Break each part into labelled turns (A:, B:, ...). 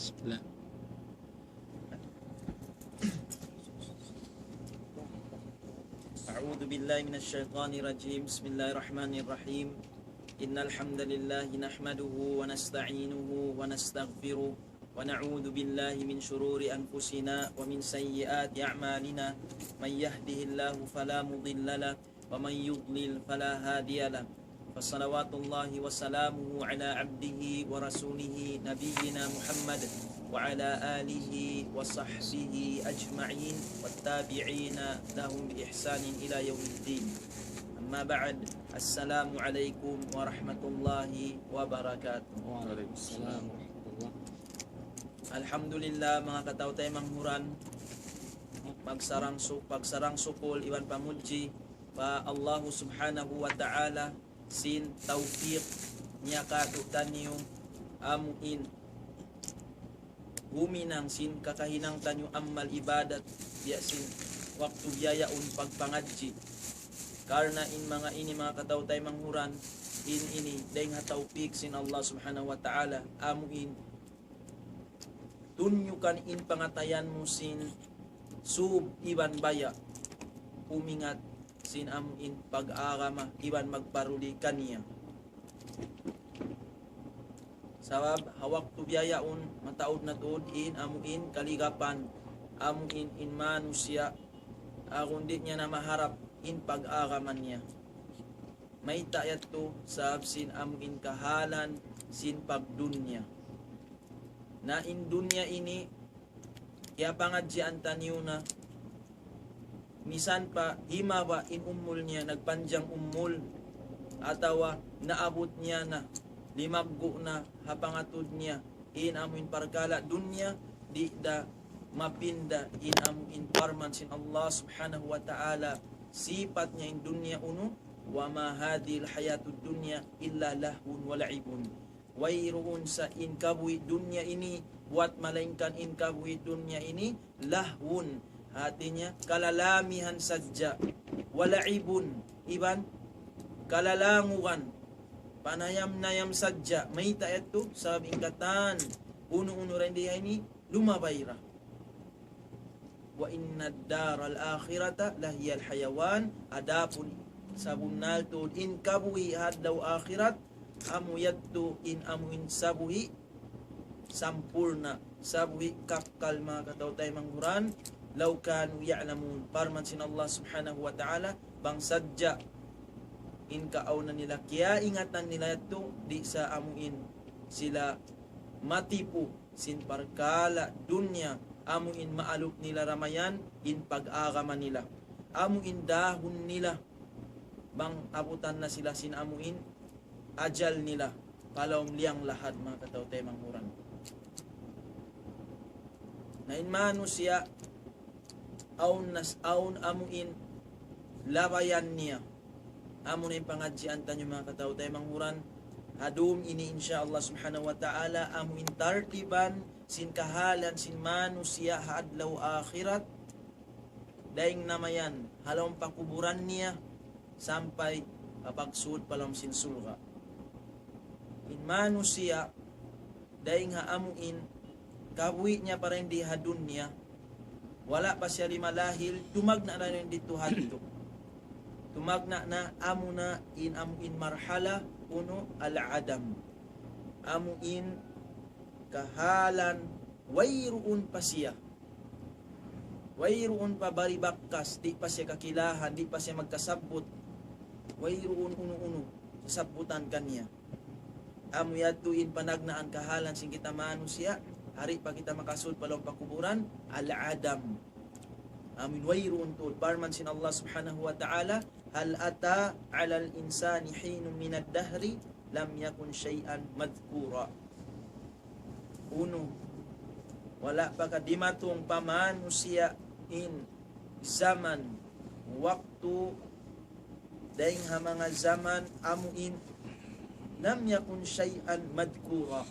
A: Bismillah.
B: أعوذ بالله من الشيطان الرجيم بسم الله الرحمن الرحيم إن الحمد لله نحمده ونستعينه ونستغفره ونعوذ بالله من شرور أنفسنا ومن سيئات أعمالنا من يهده الله فلا مضل له ومن يضلل فلا هادي له فصلوات الله وسلامه على عبده ورسوله نبينا محمد وعلى آله وصحبه أجمعين والتابعين لهم بإحسان إلى يوم الدين أما بعد السلام عليكم ورحمة الله وبركاته.
A: Waalaikumsalam warahmatullah.
B: Alhamdulillah mga kataw-tay manghuran pagsarang sukol iwan pamuji pa Allah subhanahu wa ta'ala sin taufiq niya katutan yung amuin guminang sin kakahinang tanyo amal ibadat ya sin waktu biyayaon pagpangadji karena in mga ini mga kataw-tay manghuran ini dahil nga taufiq sin Allah subhanahu wa ta'ala amuin tunyukan in pangatayan mo sin sub iban baya umingat sin amuin pag-agama iban magparuli kaniya sabab hawak tu biyayaon mataod na tuod in amuin kaligapan amuin in manusia kundi niya na maharap in pag-agaman niya may tayat to sabab sin amuin kahalan sin pagdunya na in dunya ini kaya pangadjaan tanyo na misan pa hima ba in umul niya nagpanjang umul atawa naabot niya na limaggo na hapangatod niya in amuin parkala dunya di da mapinda in amuin parman sin Allah subhanahu wa ta'ala sipat niya in dunya uno wa ma hadhil hayatud dunya illa lahun wa la'ibun wayroon sa in kabuhi dunya ini wat malainkan in kabuhi dunya ini lahun artinya kalalamihan sadya walaibun iban kalalanguan panayam-nayam sadya may tayat to sa ingkatan uno-uno rin diya ini lumabayra wa inna daral akhirata lahiyal hayawan adapun sabunal to in kabuhi hadlaw akhirat amuyat to in amuin sabuhi sampurna sabuhi kakal mga kataw-tay manghuran law kanu ya'lamun parman sin Allah subhanahu wa ta'ala bang sadya in kaaw na nila kaya ingatan nila ito di sa amuin sila matipu sin parkala dunya amuin maalok nila ramayan in pag-agaman nila amuin dahon nila bang abutan na sila sin amuin ajal nila palawm liyang lahad mga kataw-tay manghuran na in manusia aun amuin labayan niya amo na yung pangadjian tanyo mga kataw-tay manghuran hadum ini insyaallah subhanahu wa ta'ala amuin tartiban sin kahalan sin manusia hadlaw akhirat daing namayan halawang pakuburan niya sampai papagsud palawm sin sulga in manusia daing ha amuin kabuhi niya para hindi hadun niya wala pa siya limalahil tumagna na rin dito hadto tumagna na amuna in amuin marhala uno al-adam amuin kahalan wayruun pa siya wayruun pa baribakkas di pa siya kakilahan di pa siya magkasabot wayruun uno-uno sasabutan kanya amuyatuin panagnaan kahalan sing kita manusia hari pa kita makasud palong pakuburan al-adam amin wayruun tud parman sin Allah subhanahu wa ta'ala hal ata 'alal insani hinun minad dahri lam yakun syai'an madhkura uno wala pa kadimatong pamanusia in zaman waktu daing ha mga zaman amuin lam yakun syai'an madhkura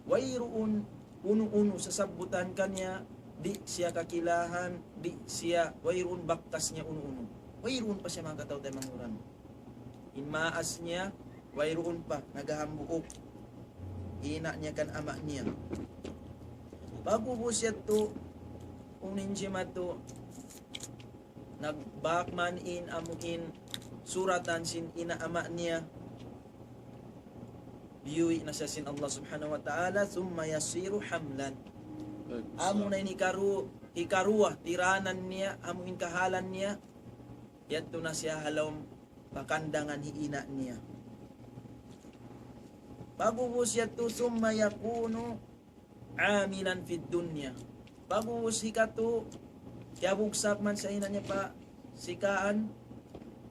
B: wayruun uno-uno sasabutan kanya di siya kakilahan di siya wayroon baktas niya uno-uno wayroon pa siya mga kataw-tay manghuran in maas niya wayroon pa nagahambuok ina niya kan ama niya Pagbubusyat to, unin jima to, nagbakman in amuin, suratan sin inaama niya, biyuwi na siya sin Allah subhanahu wa ta'ala, thumma yasiru hamlan. Amo na hikaruah, tiranan niya, amuin kahalan niya, yato na siya halawang pakandangan hiina niya. Pagbubusyat to, thumma yakunu amilan fid dunya. Bagus hikatu kaya bugsak man sa ina niya pa sikaan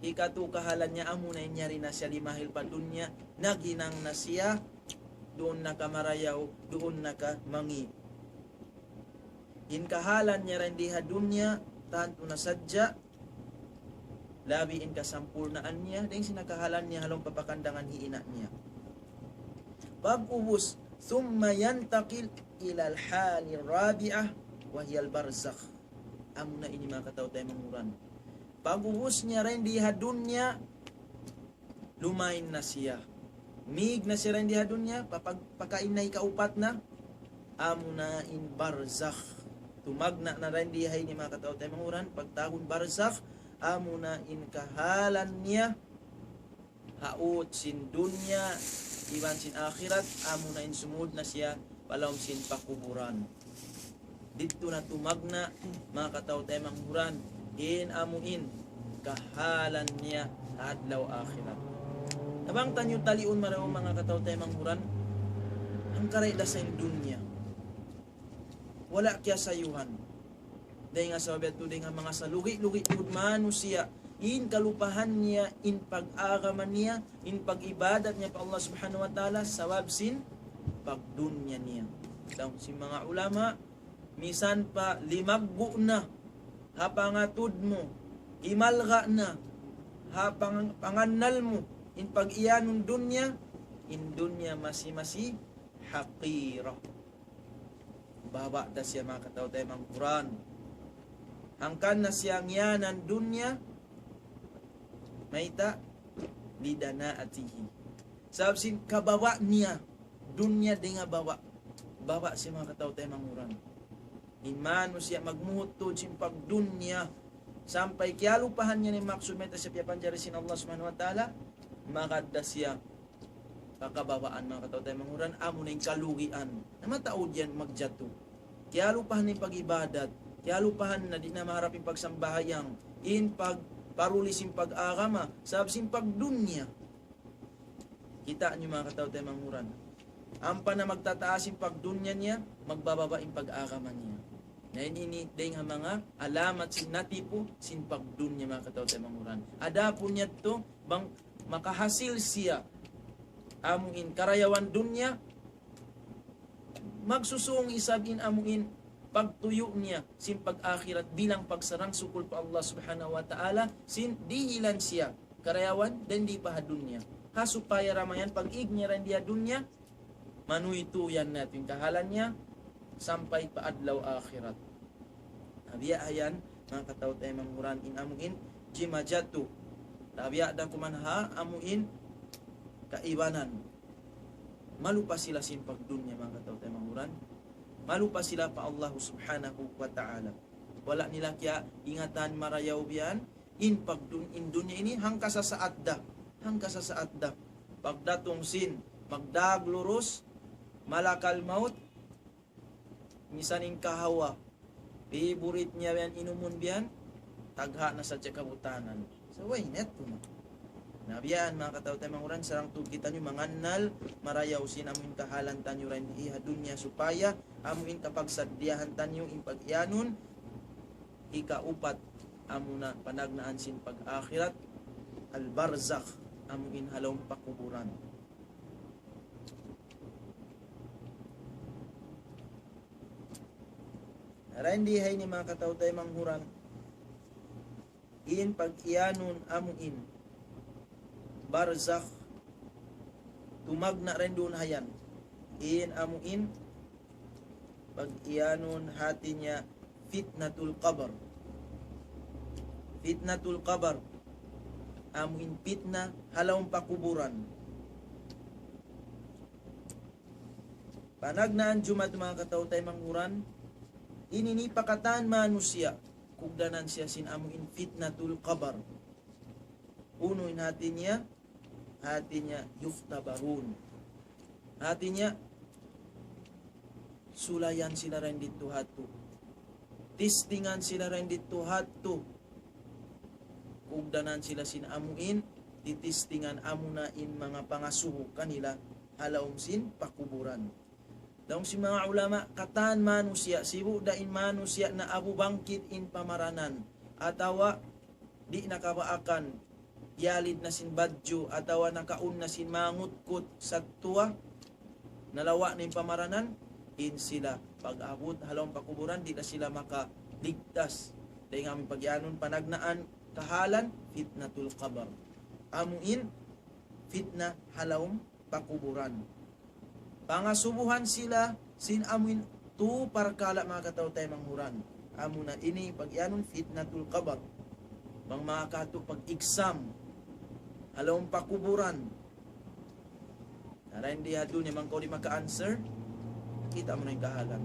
B: hikatu kahalan niya amo na inyari na siya limahil pa dunya naginang na siya doon na kamarayaw doon na ka mangi in kahalan niya rin diha dunya tanto na sadya labi in kasampurnaan niya dahil sinakahalan niya halong papakandangan hiina niya pag-ubos thumma yantakil ilal hali rabi'ah wahyal barzakh. Amo na ini mga katao tayo manguran. Pag-ubos niya rin diha dunya, lumain na siya. Mig na siya rin diha dunya, pakain na ikaupat na, amo na in barzakh. Tumagna na rin diha ini mga katao tayo manguran. Pagtahon barzakh, amo na in kahalan niya, haot sin dunya, iwan sin akhirat, amo na in sumud na siya, palawm sin pakuburan. Dito na tumagna, mga katao tayo manghuran, in amuin, kahalan niya, adlaw akhirat. Nabang tanyo taliun maraming mga katao tayo manghuran, ang karayda sa dunya. Wala kya sayuhan. Dahil nga sabi ito, dahil nga mga salugi-lugi manusia, in kalupahan niya, in pag-agaman niya, in pag-ibadat niya pa Allah subhanahu wa ta'ala, sawab sin pagdunya niya. So, si mga ulama, misan pa limaggo na, hapangatod mo, imalga na, hapanganal mo, in pag-iyanong dunya, in dunya masi-masi, haqira. Baba da siya mga katao tayo mga Quran. Hangkan na siyang yanan dunya, maita, lidana atihi. Sabab sin kabawa niya, dunya di nga bawa si mga katao tayo manguran imano siya magmuhutod sin pagdunya sampai kialupahan niya ni maksud meta siya piyapanjari sin Allah subhanahu wa ta'ala makadda siya kakabawaan mga katao tayo manguran amo na yung kalugian na mataod yan magjato kialupahan ni pag-ibadat kialupahan na di na maharap yung pagsambahayang in pagparulisin pag-agama sabab sin pagdunya kita nyo mga katao tayo manguran ampa na magtataasin pagdunya niya, magbababa yung pag-agaman niya. Na ini dahil nga mga alamat sin natipo, sin pagdunya mga katao tayo manguran. Ada po niya to, bang makahasil siya, amuin karayawan dunya, magsusung isabin amuin pagtuyo niya, sin pag-akhirat bilang pagsarang sukul pa Allah subhanahu wa ta'ala, sin dihilan siya, karayawan, dan di pahadun niya. Hasupaya ramayan, pag-ig niya rin diya dunya, manuituyan natin kahalan niya sampai pa adlaw akhirat. Nabiya ayan mga katao tayo manghuran in amuin jimajatu. Nabiya dan kumanha amuin kaibanan. Malupa sila sin pagdunya mga katao tayo manghuran. Malupa sila pa Allah subhanahu wa ta'ala. Wala nila kya ingatan marayaw biyan in dunya ini hangka sa saatda. Hangka sa saatda. Pagdatong sin magdaglurus malakal maut misaning kahawa favorite niya yan inumun biyan tagha na sa kabutanan so why net po nabiyan mga katao tayo manguran sarang tug kita nyo manganal marayaw sinamuin kahalan tanyo rin iha dunya supaya amuin kapag sadyahan tanyo in pag-iyanon ikaupat amuna panagnaan sin pag-akhirat al barzakh amuin halong pakuburan. Rendi hay ni mga katao tayo manghuran in pag-iyanon amuin barzakh tumagna rin doon hayan in amuin pag-iyanon hati niya fitnatul qabr amuin fitna halawang pakuburan Panagnaan Jumat mga katao tayo manghuran, inini pakatan manusia, kugdanan siya sin amuin fitnatul qabar. Unuin hatinya yuftabarun. Hatinya, sulayan sila rin dito hatu. Tistingan sila rin dito hatu. Kugdanan sila sin amuin, titistingan amunain mga pangasuho kanila, halaum sin pakuburan. Daong si mga ulama, katan manusia, sibu dain manusia na abu bangkit in pamaranan, atawa di nakawaakan, yalid na sin badyo, atawa nakaun na sin mangutkot sa tuwa, nalawa na yung pamaranan, in sila pag-abot, halawang pakuburan, di na sila makaligtas. Dahil nga aming pagyanon, panagnaan, kahalan, fitnatul qabar. Amuin, fitna, halawang pakuburan. Pangasubuhan sila sin amuin tu parkala mga katao tayo manghuran. Amo na ini pagyanon fitnatul qabar. Mga kato pag-exam. Halawang pakuburan. Nara hindi hado ni mang di maka-answer. Kita mo na yung kahalan.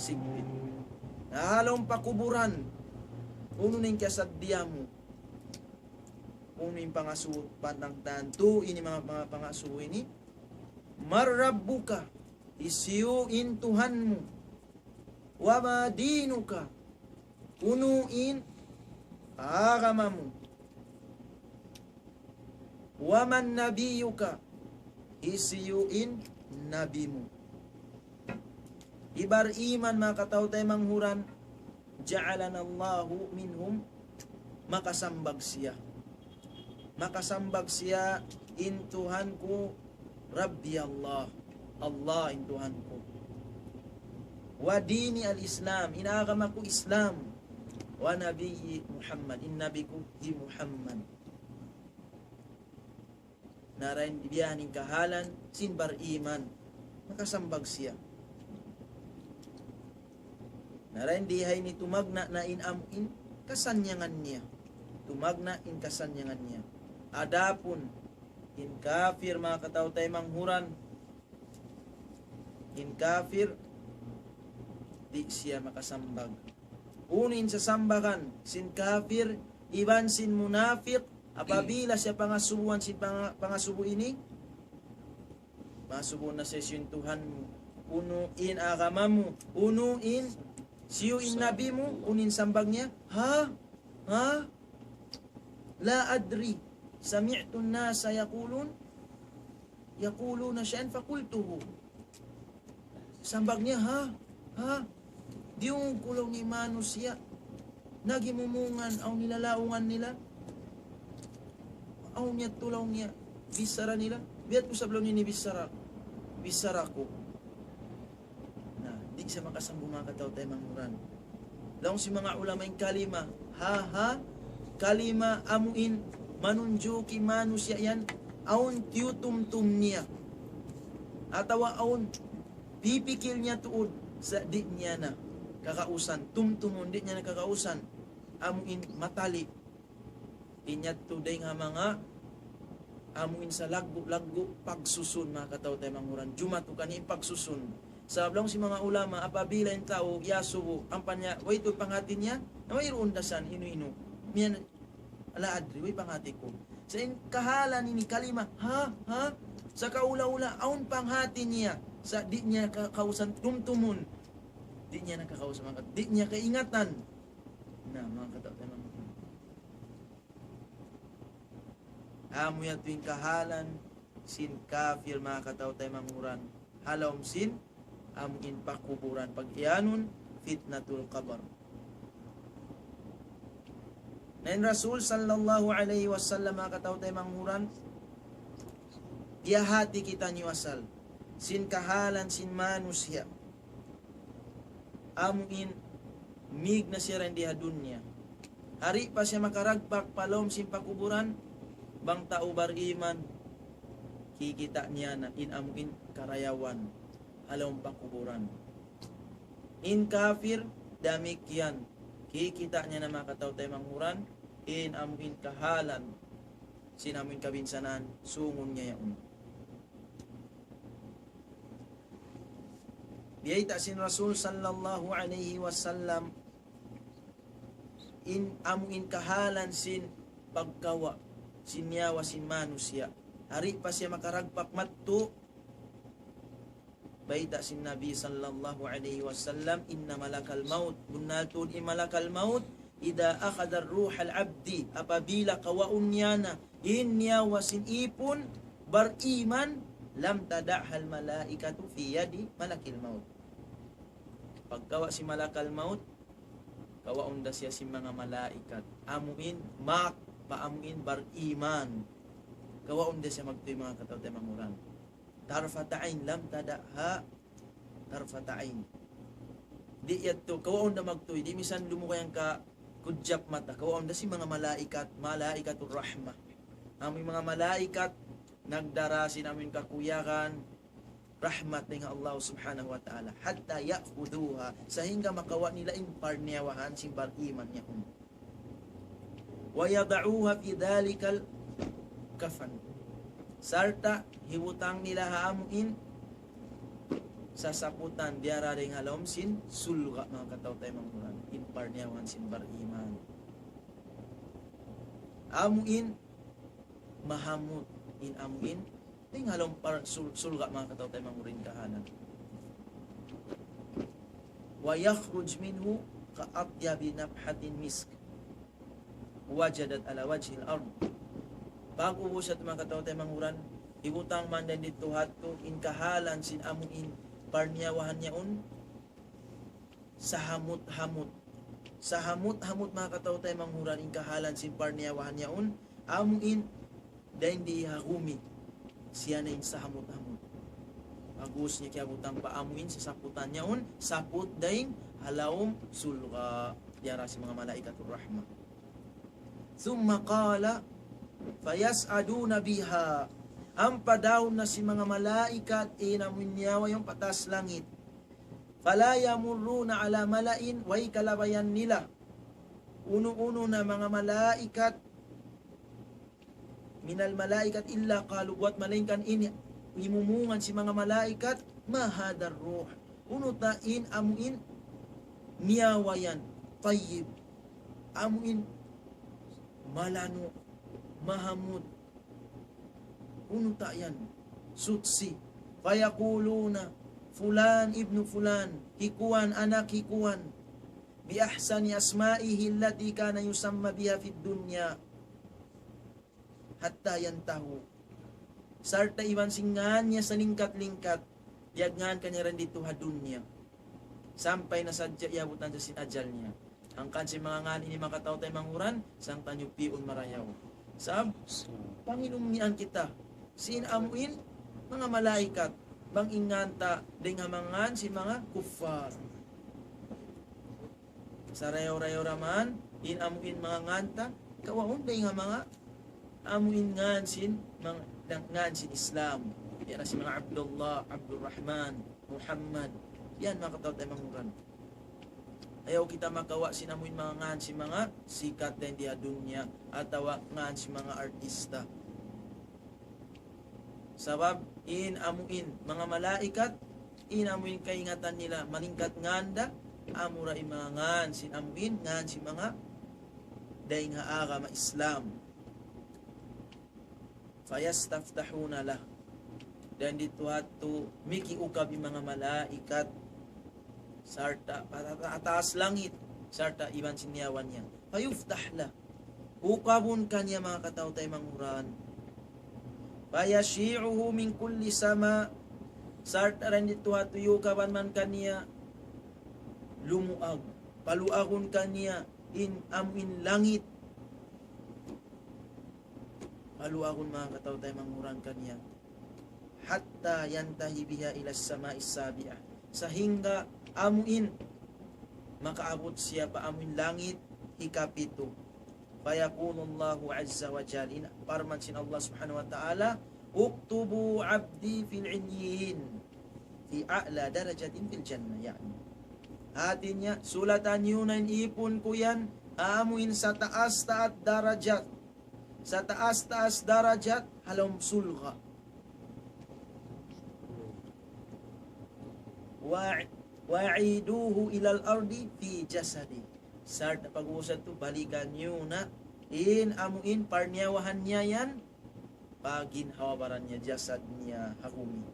B: Sigpit. Halawang pakuburan. Uno na yung kasadya mo. Uno yung pangasuot patangtan. Tu ini mga pangasuot ini. Marrabbuka, isiyuin Tuhanmu, wama dinuka, unuin agamamu, waman nabiyuka, isiyuin nabimu. Ibar iman mga katao tayo manghuran, ja'alanallahu minhum, makasambag siya. Makasambag siya in Tuhanku, Rabbi Allah, Allah in Tuhan ko. Wa dini al-Islam, inagama ko Islam. Wa nabiyyi Muhammad, in nabi ko di Muhammad. Narain biyaning kahalan, sinbar iman, makasambag siya. Narain dihay ni tumagna na inamuin, kasanyangan niya. Tumagna in kasanyangan niya. Adapun, in kafir mga katao tayo manghuran, in kafir di siya makasambag. Unin sa sambakan sin kafir, iban sin munafik, apabila siya pangasubuan sin pangasubu ini, masubuan na siya sin Tuhan mo, unuin agamamu, unuin siyuin nabi mo, unin sambag niya, ha la adri, sami'tu an-nasa yaquluna syai'an faqultuhu. Sambag niya, ha, di yung kulong ni manusia, nagimumungan, ang nilalaungan nila, ang niya tulaw niya, bisara nila, biat ko sa blong ni bisara ko. Na, di siya makasambong mga katao tayo manghuran. Laong si mga ulama yung kalima, kalima amuin, manunjuki manusia yan, aun tiyutumtum niya. Atawa aun, pipikil niya tuod sa di niya na kakausan. Tumtumon, di niya na kakausan. Amuin matali. Inyat tuday nga mga amuin sa laggo pagsusun mga katao tayo manghuran. Jumat o kani pagsusun. Sa ablong si mga ulama, apabila yung tao, yasubo, ang panya, way ito pangatin niya, na may rundasan, inu-inu. Miyan, ala adri, way panghati ko. Sa kahala ni kalima, sa kaula-ula, aun panghati niya, sa di niya kausan tumtumun, di niya nakakausan, di niya kaingatan, na mga katao-tayo mga amo yan tuwing kahalan, sin kafir mga katao-tayo manghuran, halawm sin, amuin pakuburan, pag iyanon, fitnatul qabar. Nain Rasul sallallahu alaihi wasallam mga katao tayo manghuran, biyahati kita ni wasal, sin kahalan, sin manusia, amuin, mig na siya rin diha dunya. Hari pa siya makaragpak palom sin pakuburan, bang tao bar iman, kikita niya na in amuin karayawan, halawang pakuburan. In kafir, damikyan, kikita niya na mga katao tayo manghuran, in amuin kahalan, sinamuin kabinsanan, sungon niya yun. Biyay sin Rasul sallallahu alaihi wasallam amuin kahalan sin pagkawa sinyawa sin manusia. Hari pa siya makaragpak mattu. Baita sin Nabi sallallahu alaihi wasallam inna malakal maut bunnatud malakal maut ida akhadar ruhal abdi apabila kawaun niyana inyawa sin ipun bariman lam tada'hal malaikatu fi yadi malakil maut. Pagkawa si malakal maut kawaon da siya si mga malaikat amuin mak paamuin bariman kawaon da siya magtuy mga katawtay manguran tarfata'in lam tada'ha tarfata'in di yato kawaon da magtuy di misan lumukayang ka kudyap mata kawaon da si mga malaikat malaikatur rahmah amoy mga malaikat nagdarasin namin kakuyakan rahmat ng Allah subhanahu wa ta'ala hatta ya'khuduha sehingga makawa nila imparniyawahan si bariman niya wa yada'uha fi dhalikal kafan sarta hiwutang nila haamuin sa saputan diara ring halom sin sulga mga katawtay manguran imparniyawahan sin bariman amuin mahamut in amuin ting halong sulga mga katawtay mangurin kahanan wa yakhruj minhu ka'atyabi nabhatin misk wajadat ala wajhil ard bago po siya mga katawtay manguran ibutang man din dito hato in kahalan sin amuin parniyawahan niyaon sa hamut-hamut mga katawtay manguran in kahalan sin parniyawahan niyaon amuin dahin di hagumi siya na yung sa hamut-hamut. Agus niya kaya butang paamuin sa saputan niya saput daing halawom sulga diara si mga malaikatur rahmah. Thumma qala fayas'aduna biha ang padaw na si mga malaikat inamunyawa yung patas langit. Fala yamurruna ala malain way kalabayan nila. Uno-uno na mga malaikat minal malaikat illa qalu wat malaikan ini imumungan si mga malaikat mahadar ruh unutain amuin niyawayan tayyib amuin malano mahamud unutayan sutsi fayaquluna fulan ibnu fulan hikuan anak hikuan bi ahsani asma'ihi allati kana yusamma biha fid dunya hatta yantahu sarta iwan singan niya sa lingkat-lingkat diagngan kanya rin dito ha dunya sampai na sadya iabutan sa sinajal niya ang kansi mga ngani ni makataw tayo manguran sang tanyo piun marayaw sab panginumian kita sin amuin mga malaikat bang inganta ding hamangan si mga kuffar sa rayaw-rayaw raman in amuin mga nganta kawaon ding mga amuin ngansin mga ngansin Islam yan si mga Abdullah, Abdurrahman, Muhammad yan mga katawad ay manguran ayaw kita makawa sinamuin mga ngansin mga sikat din di dunya atawa ngansin mga artista sabab in amuin mga malaikat in amuin kaingatan nila maningkat nganda amura mga ngansin amuin ngansin mga daing haagama Islam fayastaftahuna lah dan dito hato miki ukab yung mga malaikat sarta ataas langit sarta iban sinyawan niya fayuftah lah ukabun kanya mga katawtay manguran fayashi'uhu min kulli sama sarta rin dito hato yukaban man kanya lumuag paluagon kanya in amin langit paluagon mga katawtay manguran kanya hatta yantahi biha ila sama'is sabi'ah sehingga amuin makaabot siya pa amuin langit ikapito fayakunullahu azza wa jalla parman sin Allah subhanahu wa ta'ala uktubu abdi fil ilyin fi a'la darajatin fil jannah yani hatinya sulatan yun na ipon ko yan amuin sa taas-taas darajat sa taas-taas darajat halom sulga wa'iduhu ilal ardi fi jasadi. Sarta pag-usad to, balikan nyo na in amuin parniyawahan niya yan, pagin hawabaran niya jasad niya hakumi.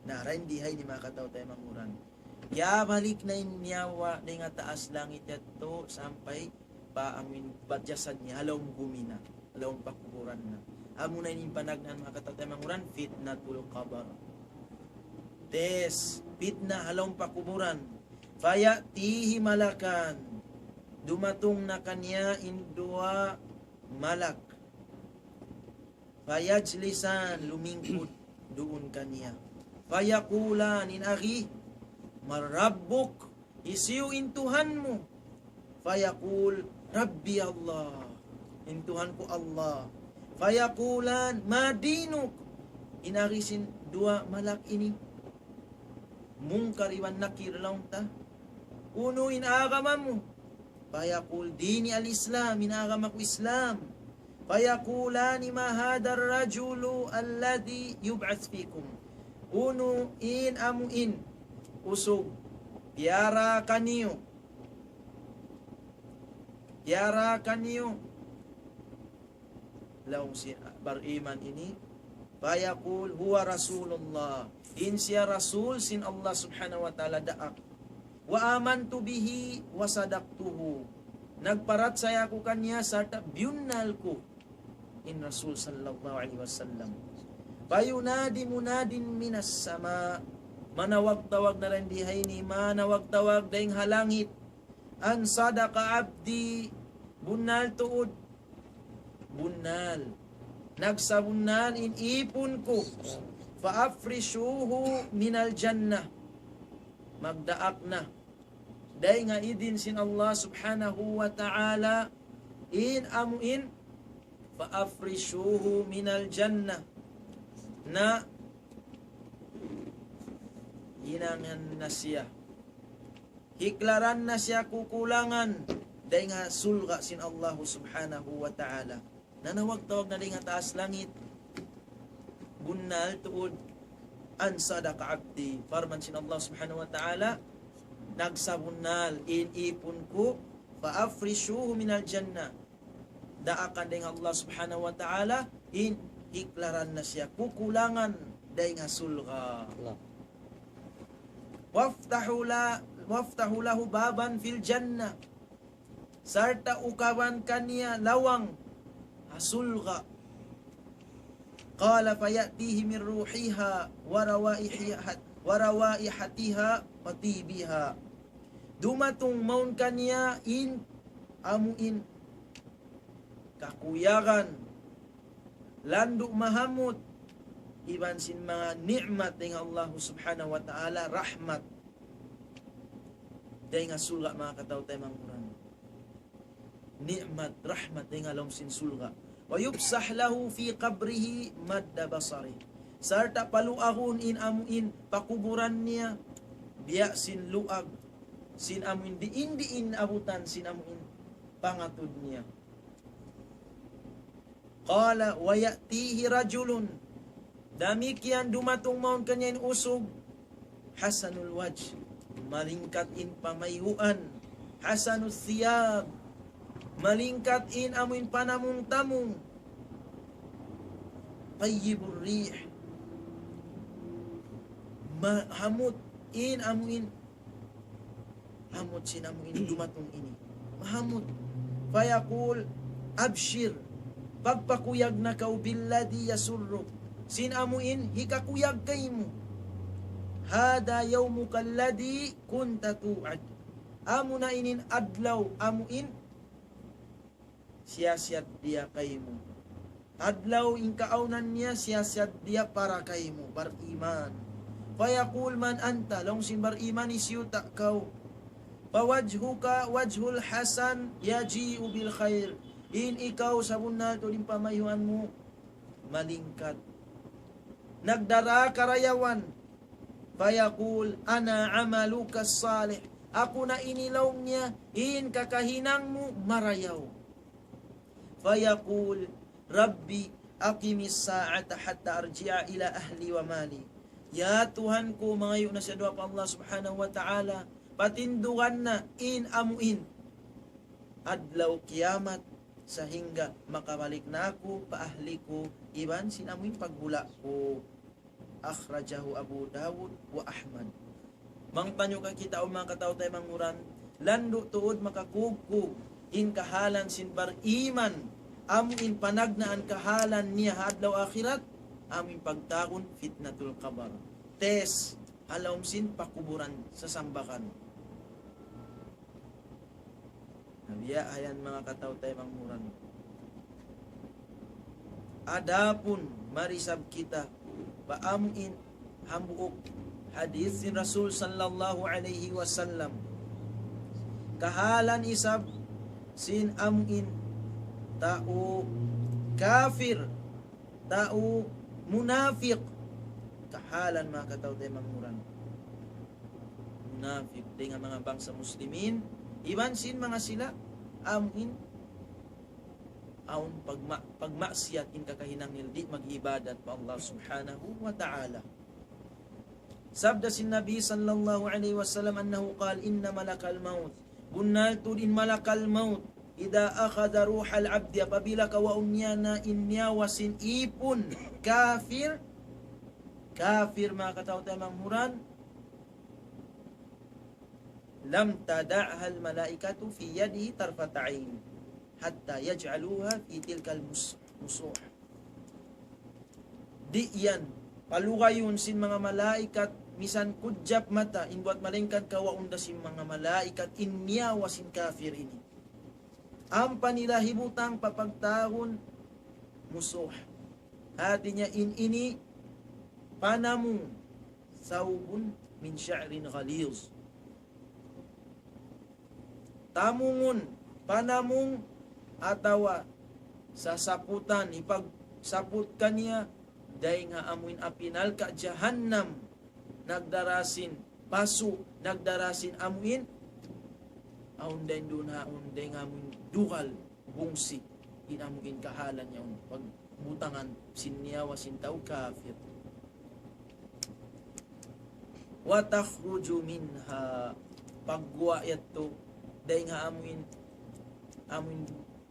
B: Naran dihay ni makataw tayo manguran. Ya balik na inyawa na nga taas langit yato sampai pa amin badjasad niya halawng gumina, halawng pakuburan na. Amo na yung panagnan makataw tayo manguran, fitnatul qabr. Tes, fitna halawng pakuburan. Fayatihi malakan. Dumatong na kanya indua malak. Fayajlisan, lumingkod doon kanya. Fayakulan in akhi, marabbuk, isiyo intuhan mo. Fayakul, Rabbi Allah, intuhan ko Allah. Fayakulan, madinuk, inarisin dua malak ini. Mungkar iwan nakir lang ta. Uno inagaman mo. Fayakul, dini al-Islam, inagaman ko Islam. Fayakulani ma hadar rajulu alladhi yub'ath fikum. Uno in amuin usog piara kaniyo laung si bariman ini fayaqul huwa rasulullah, in siya rasul sin Allah subhanahu wa ta'ala daak, wa amantu bihi wa sadaqtuhu, nagparat saya ko kanya sarta biyunnal ko in rasul sallallahu alaihi wasallam. Payunadi munadin minas sama, manawag-tawag na rin dihay ni manawag-tawag dahing halangit, an sadaka abdi, bunal tuod, bunal, nagsabunal in ipon ko, faafrishuhu minal jannah, magdaak na, dahil nga idin sin Allah subhanahu wa ta'ala, in amuin, faafrishuhu minal jannah, na hinangan na siya, hiklaran na siya kukulangan dahil nga sulga sin Allah subhanahu wa ta'ala, nanawag-tawag na dahil nga taas langit, bunal tuod an sadaka abdi, farman sin Allah subhanahu wa ta'ala, nagsabunal in ipon ko, faafrishuhu minal jannah, daakan dahil Allah subhanahu wa ta'ala, in hiklaran na siya kukulangan dahil nga sulga. Waftahu lahu baban fil jannah, sarta ukawan kaniya lawang sulga. Qala fayatihi min ruhiha wa rawaihatiha wa tibiha, dumatong maun kaniya in amuin kakuyagan, landuk mahamut, iban sin mga ni'mat ng Allah subhanahu wa ta'ala, rahmat dahil nga sulga mga kataw tayo manguran, ni'mat, rahmat dahil nga alam sin sulga. Wa yubsah lahu fi qabrihi madda basari, sarta paluahon in amuin pakuburan niya, biya sin luag, sin amuin diin abutan sin amuin pangatud niya. Qala wa ya'tihi rajulun, damikian dumatong maun kanya in usog, hasanul wajh, malingkat in pamayuan, hasanul thiyab, malingkat in amuin panamung-tamung, tayyibur rih, mahamut in amuin, hamut sin amuin dumatong ini, mahamut. Fayaqul abshir, pagpakuyag na kau billadi yasurruk, sin amuin hikakuyag kay mo, hada yawmuka alladhi kunta tu'ad, amo na inin adlaw amuin siyasat dia kay mo, adlaw in kaaunan niya siyasat dia para kay mo bariman. Fayaqul man anta, long sin bariman isyuta kau, pawajhuka wajhul hasan yaji'u bil khair, in ikaw sa bunal to din pamayuan mo malingkat, nagdara karayawan. Fayaqul ana amaluka salih, ako na inilaw niya in kakahinang mo marayaw. Fayaqul rabbi aqimis sa'ata hatta arji'a ila ahli wa mali, Ya Tuhan ko, mangayo na sa doa pa Allah subhanahu wa ta'ala, patindugan na in amuin adlaw kiyamat sa hingga makabalik na ako, paahli ko, iban sinamuin pagbula ko. Akhrajahu Abu Dawud wa Ahmad. Mangpanyo ka kita o mga katao tayo manguran, lando tuod makakugkog, in kahalan sin bar iman, amuin panagnaan kahalan niya hadlaw akhirat, amin pagtakon fitnatul kabar. Tes, halawm sin pakuburan sa sambakan. Nabiya, ayan mga katao tayo manguran. Adapun marisab kita, paamuin hambuok hadis sin Rasul sallallahu alaihi wasallam. Kahalan isab sin amuin tao kafir, tao munafiq. Kahalan mga katao tayo manguran. Munafiq, di nga mga bangsa muslimin, iban sin mga sila, amuin, aun pagmaksiyat in kakahinang nildi mag-ibadat pa Allah subhanahu wa ta'ala. Sabda sin Nabi sallallahu alaihi wasallam annahu qal inna malakal maut, bunnal tudin malakal maut, ida akhadha ruhal abdi, apabila kawaun niya na inyawasin ipon, kafir mga katao tayo manghuran, lam tada'ha al malaikatu fi yadihi tarfata'in hatta yaj'aluha fi tilkal musuh. Di yan palugayon sin mga malaikat misan kudjap mata inbuat malengkat kawaunda sin mga malaikat inyawa sin kafir ini. Ang panila hibutang papagtahon musuh. Hati niya ini panamu saubun min sya'rin ghaliz. Tamungun panamung atawa sa saputan ipagsaput kaniya day nga amuin apinal ka jahannam nagdarasin pasu nagdarasin amuin aunday duna aunday nga amuin dukal bungsi inamuin kahalan niya pagbutangan sinyawa sintaw kafir wa takhruju minha pagwa yato day nga amuin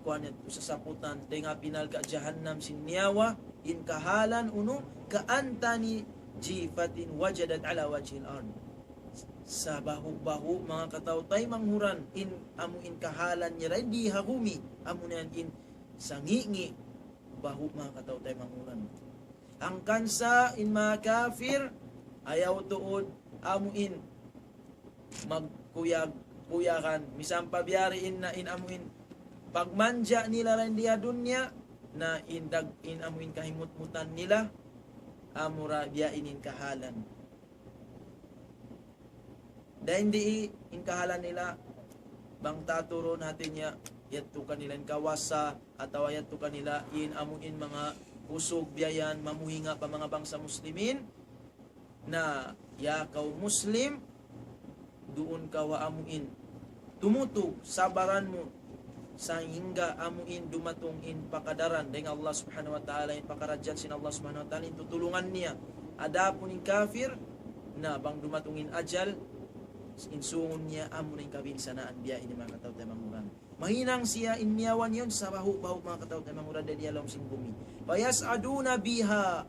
B: kuan yato sa saputan day nga pinal ka jahannam sinyawa in kahalan uno kaantani jifatin wajadat ala wajhil ard. Sa bahu-bahu mga katawtay manghuran in amuin kahalan niya ray di hagumi amunan in sangingi bahu mga katawtay manghuran. Ang kansa in mga kafir ayaw tuod amuin magkuyag-kuyakan misang pabiyariin na in amuin pagmanja nila rin diya dunya na in amuin kahimut-mutan nila amura biyainin kahalan dahil hindi in kahalan nila bang taturo natin niya yatto kanila in kawasa atawa yatto kanila in amuin mga usog biyayan mamuhinga pa mga bangsa muslimin na yakaw muslim doon ka wa amuin tumutog sabaran mo sa hingga amuin dumatong in pakadaran dahil Allah subhanahu wa ta'ala in pakaradyan sin Allah subhanahu wa ta'ala in tutulungan niya adapon in kafir na bang dumatong in ajal insungon niya amunin kabinsanaan biya ini mga katawad na manguran mahinang siya inniyawan yun sa bahu-bahu mga katawad na manguran dahil alam sing bumi payas'aduna biha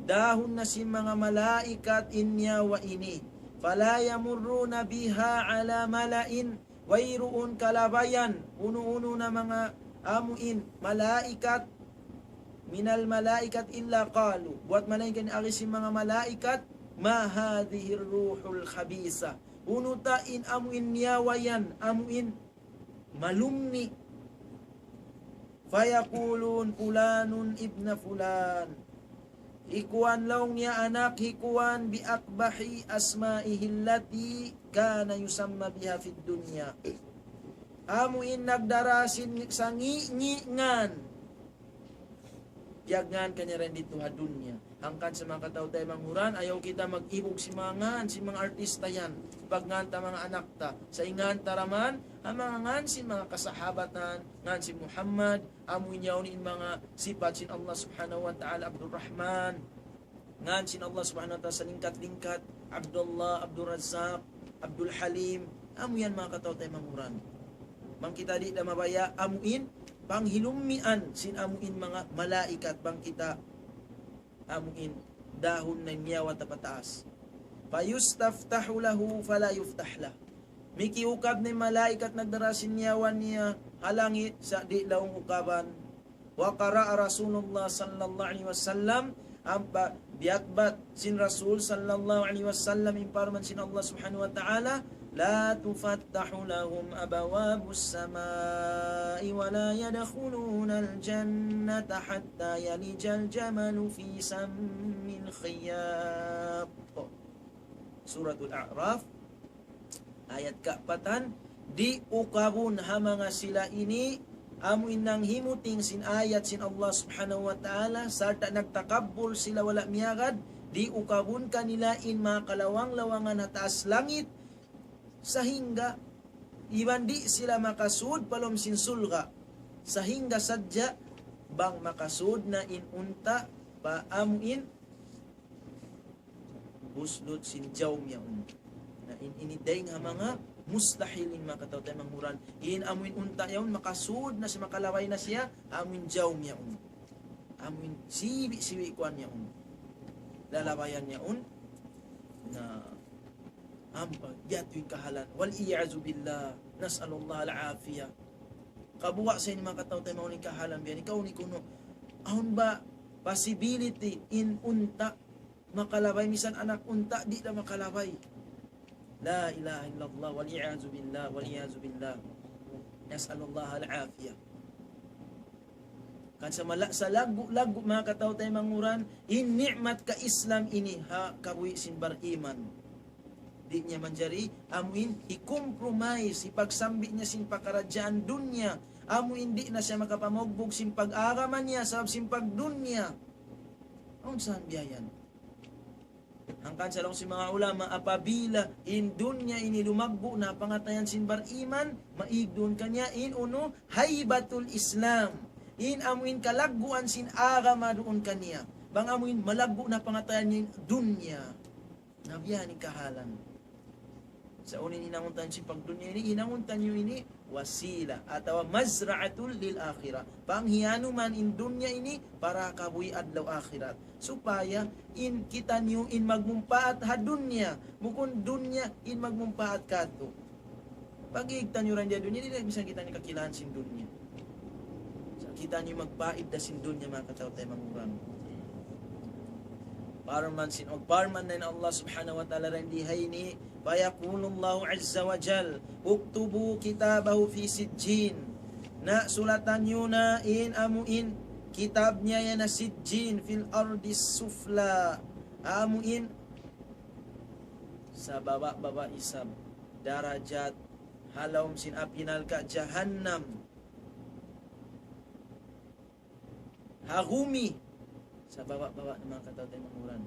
B: dahon na si mga malaikat inyawa ini fala yamurruna biha ala malain wayruun kalabayan uno-uno na mga amuin malaikat minal malaikat illa qalu buat malaikat ari si mga malaikat ma hadhihi ruhul khabisa unutain amuin niyawayan amuin malumni fayaqulun fulanun ibna fulan ikuan laong niya anak hikuan bi akbahi asma'ihi allati kana yusamma biha fid dunya amuin nagdarasin sa ngingan yagngan kanya rin dito ha dunya hangkan sa mga katao tayo manghuran ayaw kita mag-ibog si mga artista yan pag nganta mga anak ta sa ingan taraman ang mga ngansin mga kasahabatan ngansin Muhammad amuin yaw ni mga sifat sin Allah subhanahu wa ta'ala Abdul Rahman ngan sin Allah subhanahu wa ta'ala sa lingkat-lingkat, Abdullah, Abdul Razak, Abdul Halim, amo yan mga kataw tayo manguran. Bang kita di na mabaya, amuin, panghilumian sin amuin mga malaikat, bang kita amuin dahon na niyawa tapataas. Fayustaftahu lahu fala yuftahlah. Mikiukab ni malaikat nagdarasin niyawan niya halangit sa di laong ukaban. Wa qara'a Rasulullah sallallahu alaihi wasallam ampa biatbat sin Rasul sallallahu alaihi wasallam imparman sin Allah subhanahu wa ta'ala la tufattahu lahum abawabus samai wa la yadkhuluna al-jannata hatta yalijal jamalu fi sammil khiyat. Suratul A'raf ayat keempatan, di ukabun ha mga sila ini amuin nang himuting sin ayat sin Allah subhanahu wa ta'ala sarta nagtakabbul sila wala miyagad, di ukabun kanilain mga kalawang-lawangan na taas langit sahingga iban di sila makasud palom sin sulga sahingga sadya bang makasud na inunta pa amuin buslot sin jawm yaun na iniday nga mga mustahilin makataw tayo manghuran. In amuin unta yaun makasud na si makalaway na siya, amuin jawm yaun. Amuin siwi kuan yaun. Lalawayan yaun na ampag yato'y kahalan. Wal i'azu billah. Nas'alullah al-afiyah. Kabuwa sa inyo makataw tayo mauning kahalan biyan. Ikaw ni kuno. Ahon ba possibility in unta makalaway misan anak unta di na makalaway. La ilaha illallah wal i'azu billah wal i'azu billah. Nas'alullah al-afiyah. Kan sa lagu mga kataw tayo manguran, in ni'mat ka Islam ini ha kabuhi sin bar iman. Di niya manjari amuin i-compromise ipagsambi niya sin pakaradyaan dunya. Amuin di na siya makapamogbog sin pag-araman niya sa sin pagdunya. Ang saan biyayan? Hangkan sa lang si mga ulama apabila in dunya ini lumagbo na pangatayan sin bar iman, maigdon kanya in uno haybatul Islam. In amuin kalagguan sin agama doon kanya. Bang amuin malagbo na pangatayan niya dunya. Nabiyan ni kahalan. Sa unin inanguntan si pagdunya ini, inanguntan nyo ini wasila atau mazra'atul lil akhirah. Panghiano man in dunya ini para kabuhi adlaw akhirat. Supaya in kita nyo in magmumpaat ha dunya. Bukon dunya in magmumpaat kato. Pag-iigtan nyo rin dyan dunya, hindi bisa kita ni kakilahan sin dunya. So, kita nyo magpaid da sin dunya mga kataw tayo mangurang. Parman sin og parman na Allah subhanahu wa ta'ala rin dihay ni fayaqulullahu azza wa jal uktubu kitabahu fi sijjin na sulatan nyo na in amuin kitab niya yan na sijjin fil ardis sufla amuin sa baba isab darajat halawm sin apinal ka jahannam hagumi sa baba ng mga kataw tayo manguran.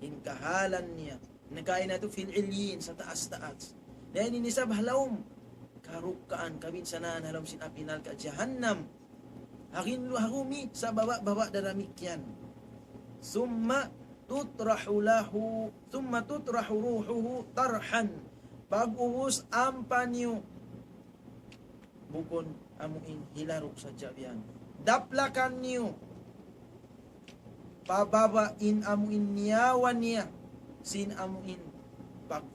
B: In kahalan niya. Nakain na ito fil ilyin sa taas-taas. Dahil inisab halawm. Karukaan, kabinsanaan, halawm sinapinal ka. Jahannam. Hakin hagumi sa baba daramikyan. Summa tutrahu ruhuhu tarhan. Pag-uwos ampan niyo. Bukon amuin hilarok sa jabian. Daplakan niyo. Pababa in amuin niyawan niya sin amuin pag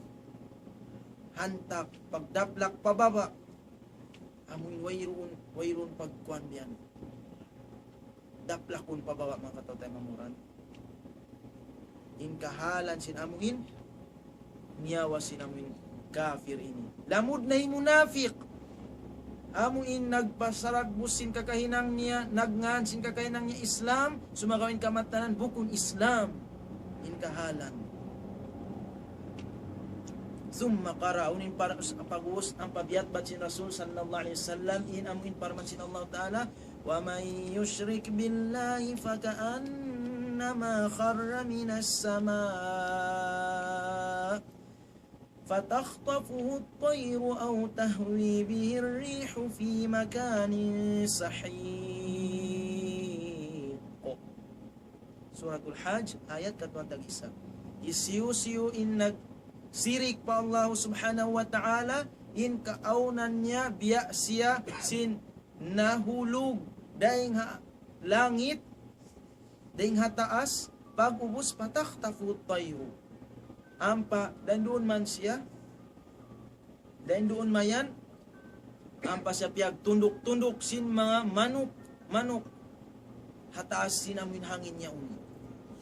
B: hantak pagdaplak pababa amuin wayrun pagkuan biyan daplakun pababa mga kataw tayo mamuran in kahalan sin amuin niyawa sin amuin kafir ini lamud na munafik amuin nagpasaragbus sin kakahinang niya, nagngan sin kakahinang niya Islam, sumagawin kamatanan, bukun Islam, in kahalan. Summa qara'unin para pag-uus ang pabiyatbat sin Rasul sallallahu alaihi wasallam, in amuin para man sin Allah Ta'ala, wa may yushrik billahi faka'annama kharra minas sama' فَتَخْطَفُهُ الطَّيْرُ أَوْ تَهْوِي بِهِ الرِّيحُ فِي مَكَانٍ سَحِيقٍ. suratul Hajj ayat ke-21. Isiu-siu in nagsirik pa Allah subhanahu wa ta'ala in kaaunan niya biya siya sin nahulog daing langit daing hataas pag ubos patak tafut tayru ampa dan doon man siya dan doon mayan ampa siya piyag tunduk-tunduk sin mga manok hataas sin amin hangin niya uni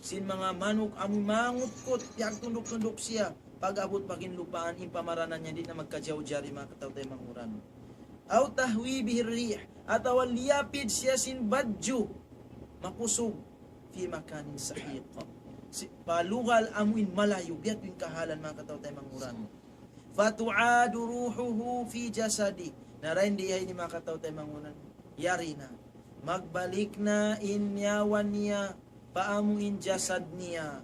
B: sin mga manok amin mangutkot piyag tunduk-tunduk siya pag abot pagin lupaan impamaranan niya di na magkajaw-jari mga katawtay manguran aw tahwi bihir rih atawa liyapid siya sin badju makusog fi makanin sahiq palugal amuin malayo biat yung kahalan mga katawtay manguran fatuadu ruhuhu fi jasadi narain di ay ni mga katawtay manguran yari na magbalik na inyawan niya paamuin jasad niya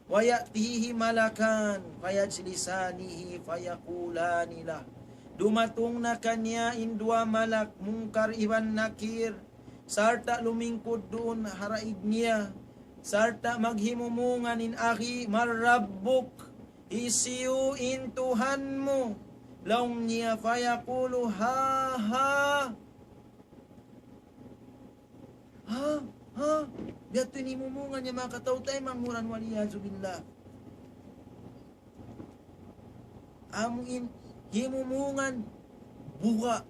B: wayatihi malakan fayajlisanihi fayakulanilah dumatong na kanya indua malak mungkar iwan nakir sarta lumingkod doon haraig niya sarta maghimumungan in aki marrabbuk isiu in Tuhan mo laung niya fayakulu ha biat ini mumungan niya mga katawtay manguran waliyazubillah amuin himumungan buka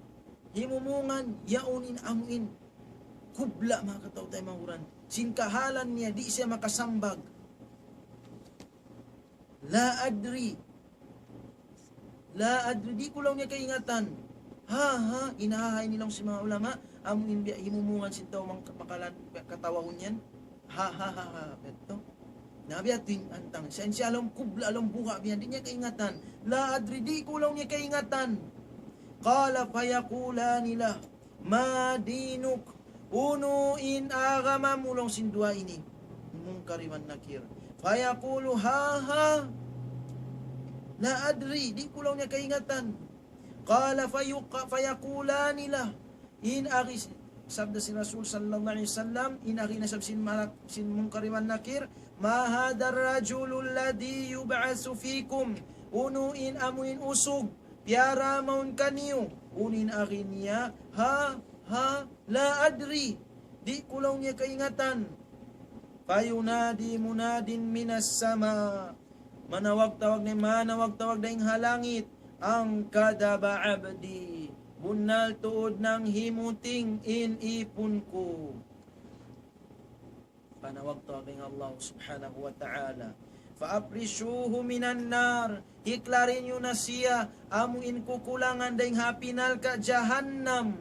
B: himumungan yaunin amuin kubla mga katawtay manguran singkahalan niya di siya makasambag la adri di ko lang niya kaingatan inahahay nilang si mga ulama amuin himumungan sintaw makalan katawahon yan beto nabiat din antang siya alam kubla alam buka biyan di niya kaingatan la adri di ko lang niya kaingatan qala fayakulanila ma dinuk unuin agama mulong sindua ini mungkariman nakir fayakulu la adri di ko lang niya kaingatan qala fayakulanila in agis sabda si Rasul sallallahu alaihi wasallam in agi nasab sin mungkariman nakir ma hadar rajulul ladhi yub'asu fikum unuin amuin usug piara maun kaniyo unin agi niya la adri di kulaw niya kaingatan fayunadi munadin minas sama manawag-tawag na yung halangit ang kadaba abdi bunal tuod ng himuting inipon ko panawag-tawag ng Allah subhanahu wa ta'ala faaprishuhu minan nar hiklarin nyo na siya amuin kukulangan dahing hapinal ka jahannam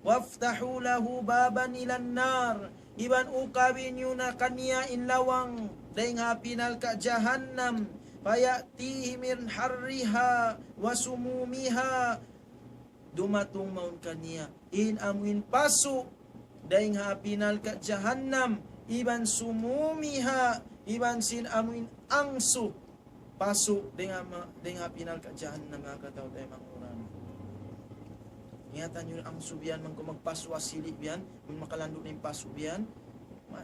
B: waftahu lahu baban ilan nar iban ukawin nyo na kaniya inlawang dahing hapinal ka jahannam fayatihi min harriha wasumumiha dumatong maun kaniya in amuin paso dahing hapinal ka jahannam iban sumumiha iban sin amuin angso paso dahing hapinal ka jahannam mga kataw tayo manguran ingatan nyo ang subian man kung magpaso asili biyan kung makalando na yung paso biyan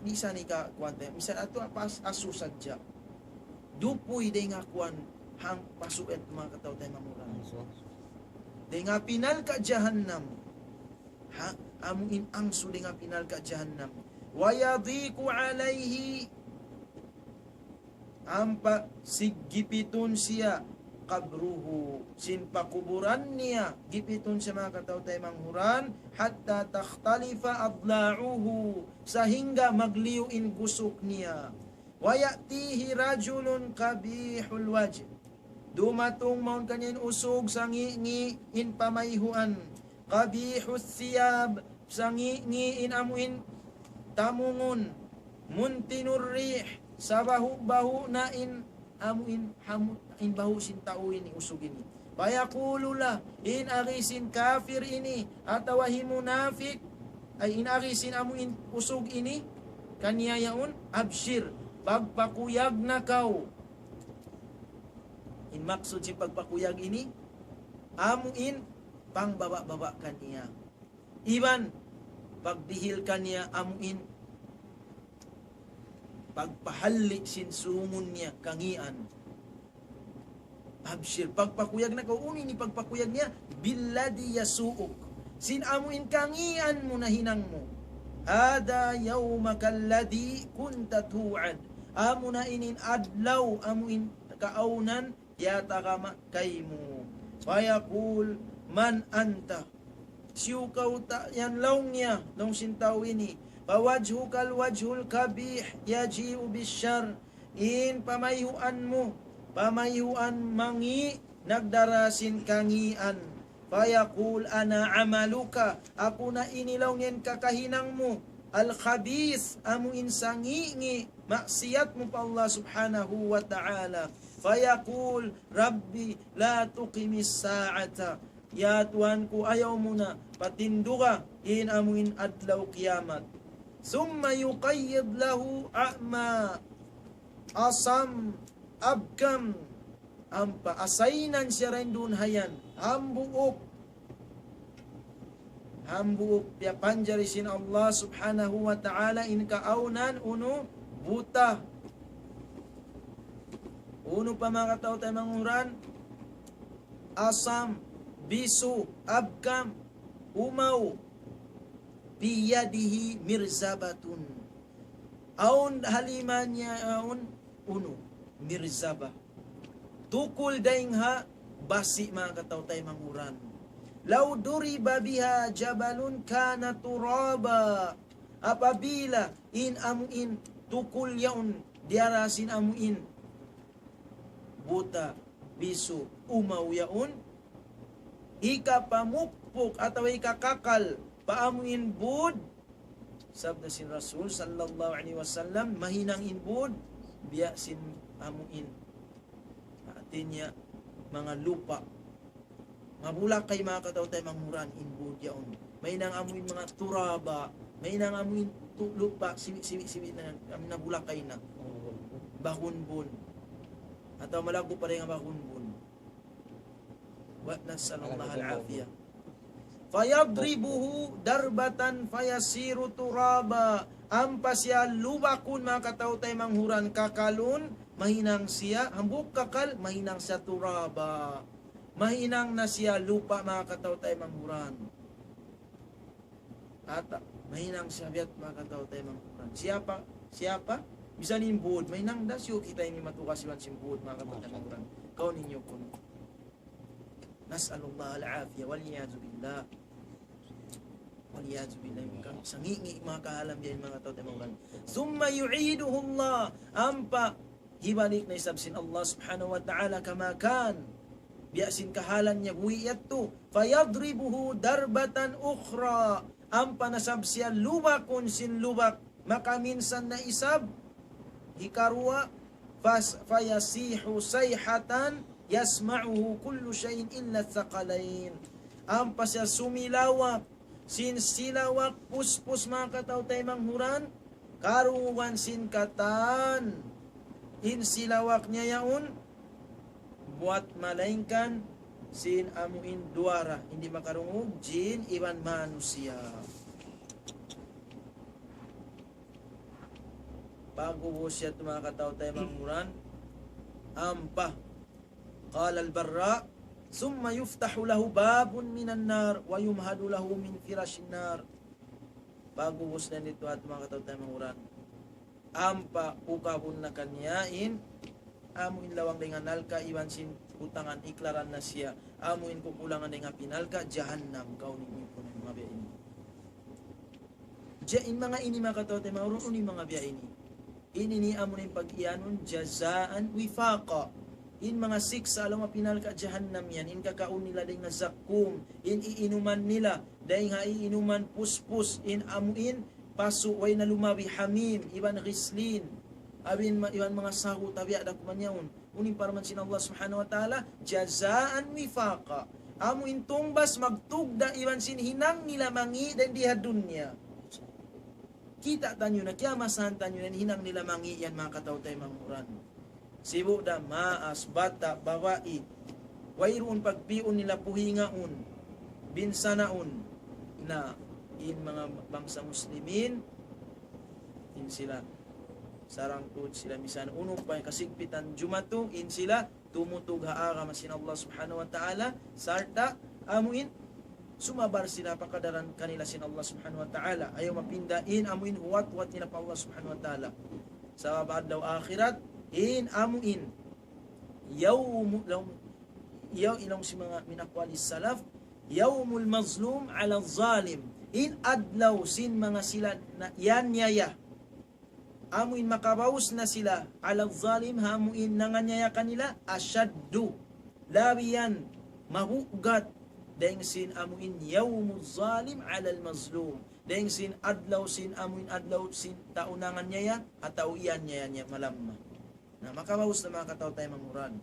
B: nisa ni ka kwante misan ato aso sadya dupoy dahing akuan hang pasuet mga kataw tayo manguran di nga pinal ka jahannam amuin angso di nga pinal ka jahannam wayadiku alayhi ampa sigipitun siya kabruhu sin pakuburan niya gipitun siya mga katawtay manghuran hatta takhtalifa adla'uhu sahingga magliuin gusok niya wayatihi rajulun kabihul wajh dumatong maun kanyan usog sa ngi in pamayhuan kabihus siyab sa ngi in amuin tamungon muntinur rih sa bahu na in amuin hamut in bahu sin tauin ni usog ini payakulula in arisin kafir ini atawa himunafik ay in arisin amuin usog ini kaniya yaun abshir pagpakuyag na kau in maksud si pagpakuyag ini amuin pangbaba-baba kaniya iban pagdihil kaniya amuin pagpahalli sin sungon niya kangian. Abshir, pagpakuyag na kauni ni pagpakuyag niya, billadi yasuuk. Sin amuin kangian mo na hinang mo. Hada yawmaka alladhi kunta tu'ad. Amo na inin adlaw, amuin kaaunan, yata kama kay mo. Fayaqul, man anta. Siyukaw ta, yan laong niya, laong sintaw ini. Pawajhukal wajhul kabih, yaji'u bisyar. In pamayuan mo, pamayuan mangi, nagdarasin kangian. Fayaqul ana amaluka, ako na inilaw ngayon kakahinang mo. Al-khabis, amuin sangingi, maksiyat mo pa Allah subhanahu wa ta'ala. Fayaqul, Rabbi, la tuqimis sa'ata. Ya Tuhan ko, ayaw mo na, patindu ka, in amuin adlaw kiamat. Summa yuqayyid lahu a'ma, asam, abkam, ampa, asainan siya rin dun hayan, hambuok, piya panjari sin Allah subhanahu wa ta'ala in kaaunan, uno, buta. Uno pa mga katao tayo manguran, asam, bisu, abkam, umaw, biyadihi mirzabatun. Aun haliman niya, aun, uno, mirzaba. Tukul daing ha, basi mga katao tayo manguran. Law duriba biha jabalun kana turaba. Apabila in amuin tukul yaun diarasin amuin buta bisu umaw yaun ika pamukpuk atau ika kakal paamuin bud sabda sin Rasul sallallahu alaihi wasallam mahinang inbud biya sin amuin artinya mga lupa. Mabula kay mga katao tayo manguran inbud yaon. May nang amuin mga turaba, may nang amuin lupa, siwi na nabula kay na. Bahunbun. Atau malago pa rin ang bahunbun. Wa nasallallahu al-afiyah. Fayadribuhu darbatan fayasiru turaba. Ampas siya lubakun mga katao tayo manghuran kakalun, mahinang siya, hambuk kakal, mahinang siya turaba. Mahinang na siya lupa mga katao tayo manghuran. At mahinang siya biyat mga katao tayo manghuran. Siapa? Bisa nimbud. Mahinang da siyo kita ini matukasiwan simbud mga katao tayo manghuran. Kau ninyo kuno. Nas'alullah al-afiyah waliyadu billah. Waliyadu billah. Sangingi mga kahalam diyan mga katao tayo manghuran. Summa yu'iduhu Allah. Ampa hibalik na isabsin Allah subhanahu wa ta'ala kama kan. Biasin kahalan niya buhiyat to. Fayadribuhu darbatan ukhra. Ang panasab siya lubakun sin lubak. Makaminsan na isab. Hikarwa. Fayasihu sayhatan. Yasma'uhu kullu shayin illa thaqalain. Ang pa siya sumilawak. Sin silawak puspus mga katao tayo manghuran. Karuwan sin katan. In silawak niya yaun. Buat malaingkan sin amuin duara hindi makarungog jin iwan manusia. Bago po siya mga katao tayo manghuran ampa qala al-barra summa yuftahu lahu babun minan nar wa yumhadu lahu min firashin nar. Bago po siya nito at mga katao tayo manghuran ampa ukabun na kanyain amuin lawang dengan nalka iwan sin utangan iklaran na siya amuin kukulangan dengan pinalka jahannam kau ninyo po ng mga biya ini in mga ini mga katote maurun uni mga biya ini ni amuin pag-iyanon jazaan wifaqa in mga siksa alam mga pinalka jahannam yan in kakaun nila dahil nga zakum in iinuman nila dahil nga iinuman puspus in amuin pasu way na lumawi hamim iban rislin abin iwan mga sahu tabi ada kumanyaun uning para man sin Allah subhanahu wa ta'ala jazaan wifaqa amu intumbas magtugda iwan sin hinang nila mangi dan diha dunya kita tanyo na kaya masahan tanyo na hinang nila mangi yan mga katao tayo manghuran sibu da maas bata bawai wayroon pagpiun nila puhingaun binsanaun na in mga bangsa muslimin in sila sarang tuod sila misan unong pa kasigpitan jumato in sila tumutog haara masin Allah subhanahu wa ta'ala sarta amuin sumabar sila pakadaran kanila sin Allah subhanahu wa ta'ala ayaw mapindain amuin huwat nila pa Allah subhanahu wa ta'ala sa adlaw akhirat in amuin ilong si mga minakwalis salaf yawmul mazlum ala zalim in adlaw sin mga sila na yan yaya amuin makabaus na sila ala zalim hamuin nanganyaya kanila asyaddu labiyan mahugat dahing sin amuin yawmul zalim ala mazlum dahing sin adlaw sin amuin adlaw sin taunangan nyaya ataw iyan nyaya malamma na makabaus na mga kataw tayo manguran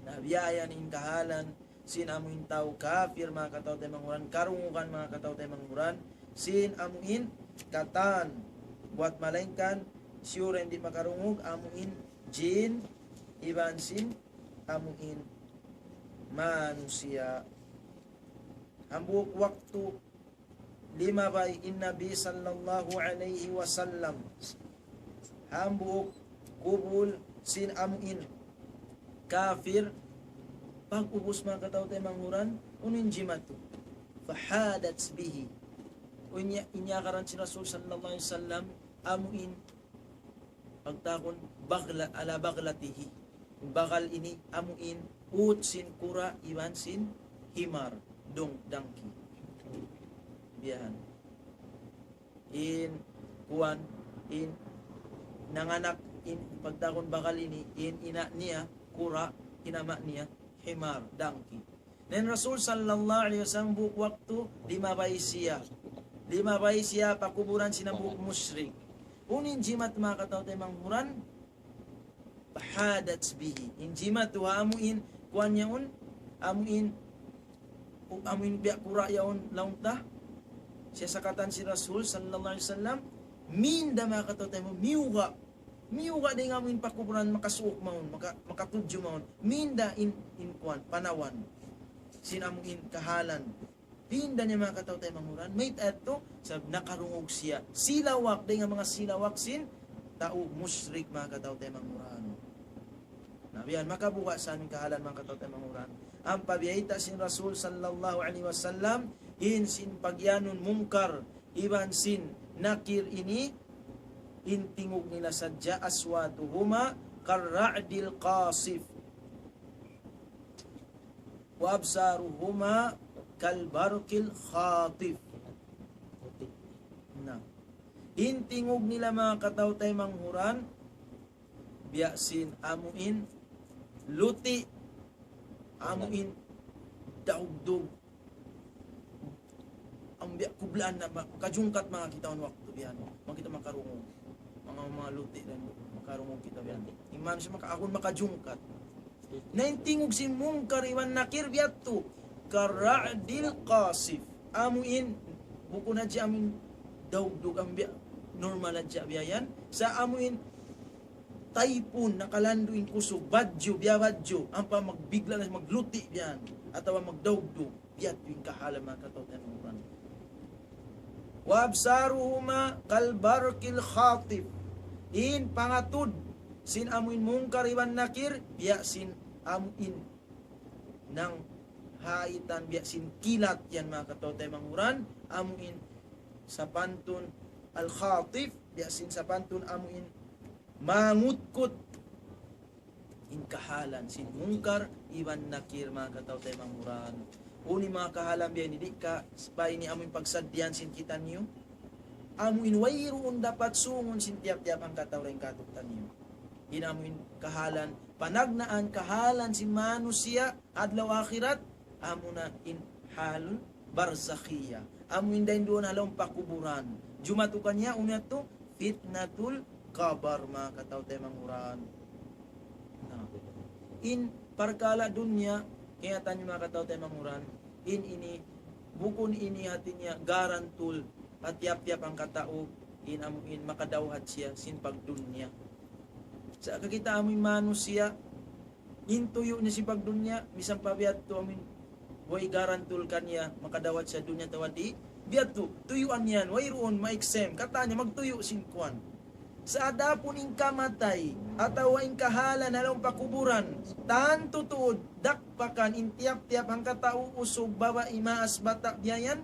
B: na biyaya ning kahalan sin amuin tao kafir mga kataw tayo manguran karungukan mga kataw tayo manguran sin amuin katan buat malengkan sure hindi makarungog amuin jin iban sin amuin manusia hambuk waktu 5 bay in Nabi sallallahu alaihi wasallam hambuk kubul sin amuin kafir pag-ubos mga kataw tayo manguran unin jimatu fahadat bihi inyakaran si Rasul sallallahu alaihi wasallam amuin pagtakon bagla ala baglatihi bakal ini amuin ut sin kura iwan sin himar dong dangki biyahan in kuan in nanganak in pagtakon bakal ini in ina niya kura inama niya himar dangki dan Rasul sallallahu alaihi wasallam buuk waktu 5 bay siya pakuburan sinabuk musyrik unin jimat mga kataw tayo manghuran bahadat bihi in jimat tuha amuin kuan yaon amuin biak kura yaon launta siya sakatan si Rasul sallallahu alaihi wasallam minda mga kataw tayo miuga din amuin pakuburan makasuok maun makatudyo maun minda in kuan panawan sinamuin kahalan pinda niya mga kataw tayo manguran may ato sa nakarungog siya silawak din nga mga silawak sin tao musyrik mga kataw tayo manguran nabiyan makabuka sa aming kahalan mga kataw tayo manguran ang pabiyahita sin Rasul sallallahu alaihi wasallam in sin pagyanon mungkar iban sin nakir ini intingog nila sadya aswatuhuma karra'dil qasif wa absaruhuma kalbarkil khatif na intingog nila mga kataw tayo manghuran biyasin amuin luti amuin daugdog ang biyak kublaan na kajungkat mga kitawan waktu biyan makita makarungog mga luti dan makarungog kita biyan iman siya makaakon makajungkat naintingog si mungkar iwan nakir biyatu kara'dil qasif amuin buko na dya amin daugdog ang normal na dya biyayan sa amuin typhoon nakalanduin kusog badyo ang pa magbigla na magluti biyan atawa magdaugdog biyat yung kahala mga katotan uran wa absaruhuma kalbarkil khatif in pangatud sin amuin mungkar iwan nakir biya sin amuin nang haitan biya sin kilat yan mga katotay manguran amuin sa pantun al khatif biya sin sa pantun amuin mangutkot in kahalan sin mungkar iwan nakir mga katotay manguran uni mga kahalan biya hindi ka spay ni amuin pagsadyan sin kita niyo amuin wayroon dapat sungon sin tiap-tiap ang katawring katuktan niyo inamuin kahalan panagnaan kahalan si manusia adlaw akhirat amuna in halun barzakhiya amuin dain doon halong pakuburan jumatukan niya unato fitnatul kabar mga kataw tayo manguran in parkala dunya kaya tanyo mga kataw tayo manguran in ini bukun ini hati niya garantul patiap-tiap ang katao in amuin makadawhat siya sin pagdunya sa kakita amoy manusia intuyo niya si pagdunya misang pabiat to amin way garantul kanya makadawat sa dunya tawadi biat to tuyuan yan way roon ma-exam kata niya magtuyo sin kwan sa adapon ing kamatay atawa ing kahalan halong pakuburan tan tutuod dakpakan in tiap-tiap ang katao usog baba imaas bata biyayan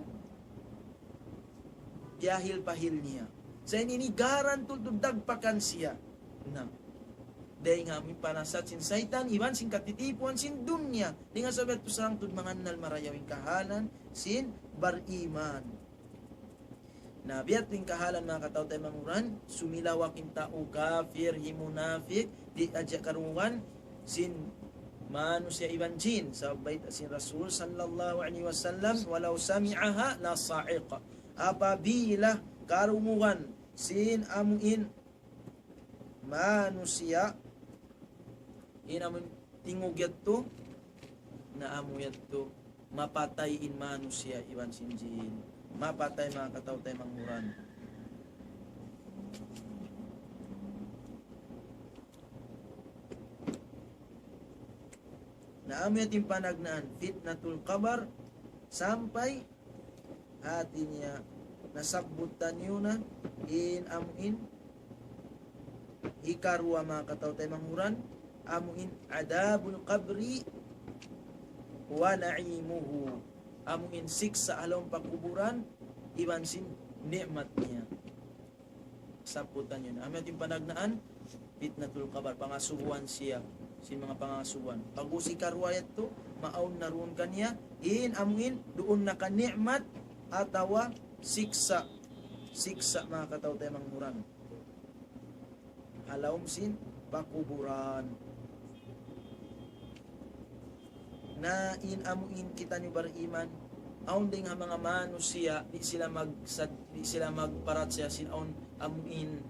B: biyahil pahil niya sa ininigaran tutud dagpakan siya na dahil nga may panasat sin saitan iwan sin katitipuan sin dunya di nga sabat pusang tud manganal marayawing kahalan sin bariman na biat ting kahalan mga katao tayo manguran sumilawak in tao kafir himunafik di aja karungan sin manusia iban jin sa bait sin Rasul sallallahu alaihi wasallam walau sami'aha la sa'iqa apabila karungan sin amuin manusia inamun tingog yatto na amo yatto mapatay in manusia iban sin jin mapatay mga katao tayo manguran na amo yating panagnaan fitnatul kabar sampai hati niya nasakbutan yun na in amuin ikarwa mga katao tayo manguran amuin adabul qabri wa na'imuhu amuin siksa along pagkuburan iban sin nikmat niya saputan yun amin ating panagnaan fitnatul kabar pangasubuan siya sin mga pangasubuan pagusi karwayat to maaun naroon kanya in amuin doon na ka nikmat atawa siksa mga katao tayo mangmuran halawm sin pakuburan na in amuin kita ni bariman aun ding nga mga manusia di sila magparat siya sin aun amuin